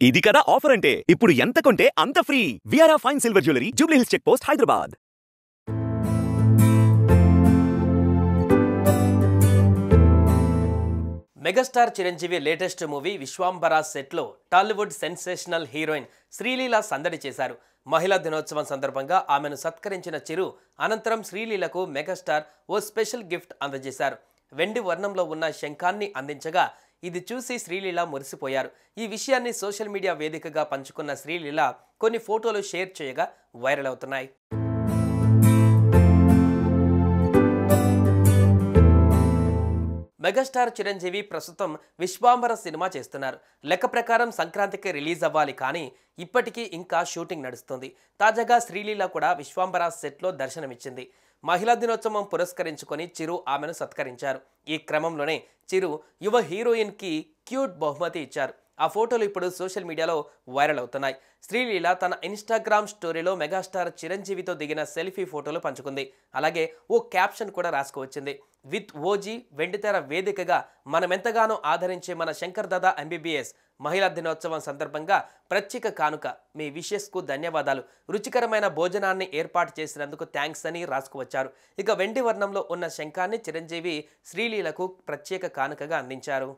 ఇది కదా ఆఫర్ అంటే ఇప్పుడు ఎంత కొంటే అంత free VRA fine silver jewellery Jubilee Hills check post Hyderabad. Megastar Chiranjeevi latest movie Vishwambhara సెట్లో టాలీవుడ్ సెన్సేషనల్ హీరోయిన్ శ్రీలీల సందడి చేశారు. మహిళా దినోత్సవం సందర్భంగా ఆమెను సత్కరించిన చిరు అనంతరం శ్రీలీలకు మెగాస్టార్ ఓ స్పెషల్ గిఫ్ట్ అందజేశారు. వెండి వర్ణంలో ఉన్న శంఖాన్ని అందించగా ఇది చూసి శ్రీలీల మురిసిపోయారు. ఈ విషయాన్ని సోషల్ మీడియా వేదికగా పంచుకున్న శ్రీలీల కొన్ని ఫోటోలు షేర్ చేయగా వైరల్ అవుతున్నాయి. మెగాస్టార్ చిరంజీవి ప్రస్తుతం విశ్వాంబర సినిమా చేస్తున్నారు. లెక్క ప్రకారం సంక్రాంతికి రిలీజ్ అవ్వాలి, కానీ ఇప్పటికీ ఇంకా షూటింగ్ నడుస్తుంది. తాజాగా శ్రీలీల కూడా విశ్వాంబర సెట్లో దర్శనమిచ్చింది. మహిళా దినోత్సవం పురస్కరించుకొని చిరు ఆమెను సత్కరించారు. ఈ క్రమంలోనే చిరు యువ హీరోయిన్కి క్యూట్ బహుమతి ఇచ్చారు. ఆ ఫోటోలు ఇప్పుడు సోషల్ మీడియాలో వైరల్ అవుతున్నాయి. శ్రీలీల తన ఇన్స్టాగ్రామ్ స్టోరీలో మెగాస్టార్ చిరంజీవితో దిగిన సెల్ఫీ ఫోటోలు పంచుకుంది. అలాగే ఓ క్యాప్షన్ కూడా రాసుకువచ్చింది. విత్ ఓజీ వెండితెర వేదికగా మనమెంతగానో ఆదరించే మన శంకర్ దాదా ఎంబీబీఎస్ మహిళా దినోత్సవం సందర్భంగా ప్రత్యేక కానుక, మీ విషెస్కు ధన్యవాదాలు, రుచికరమైన భోజనాన్ని ఏర్పాటు చేసినందుకు థ్యాంక్స్ అని రాసుకువచ్చారు. ఇక వెండి వర్ణంలో ఉన్న శంఖాన్ని చిరంజీవి శ్రీలీలకు ప్రత్యేక కానుకగా అందించారు.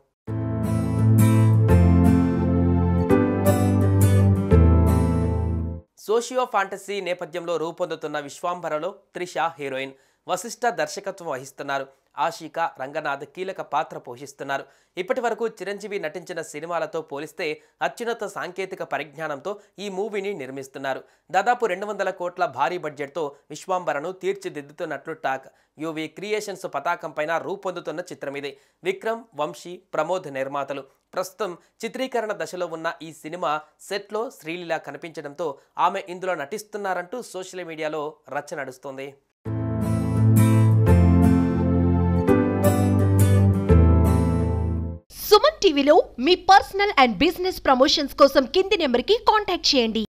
సోషియో ఫాంటసీ నేపథ్యంలో రూపొందుతున్న విశ్వాంబరలో త్రిష హీరోయిన్, వశిష్ఠ దర్శకత్వం వహిస్తున్నారు. ఆషిక రంగనాథ్ కీలక పాత్ర పోషిస్తున్నారు. ఇప్పటి వరకు చిరంజీవి నటించిన సినిమాలతో పోలిస్తే అత్యున్నత సాంకేతిక పరిజ్ఞానంతో ఈ మూవీని నిర్మిస్తున్నారు. దాదాపు 200 కోట్ల భారీ బడ్జెట్తో విశ్వాంబరను తీర్చిదిద్దుతున్నట్లు టాక్. యువి క్రియేషన్స్ పతాకం పైన రూపొందుతున్న చిత్రం ఇది. విక్రమ్, వంశీ, ప్రమోద్ నిర్మాతలు. ప్రస్తుతం చిత్రీకరణ దశలో ఉన్న ఈ సినిమా సెట్లో శ్రీలీల కనిపించడంతో ఆమె ఇందులో నటిస్తున్నారంటూ సోషల్ మీడియాలో రచ్చ నడుస్తోంది. సుమన్ టీవీలో మీ పర్సనల్ అండ్ బిజినెస్ ప్రమోషన్స్ కోసం కింది నెంబర్కి కాంటాక్ట్ చేయండి.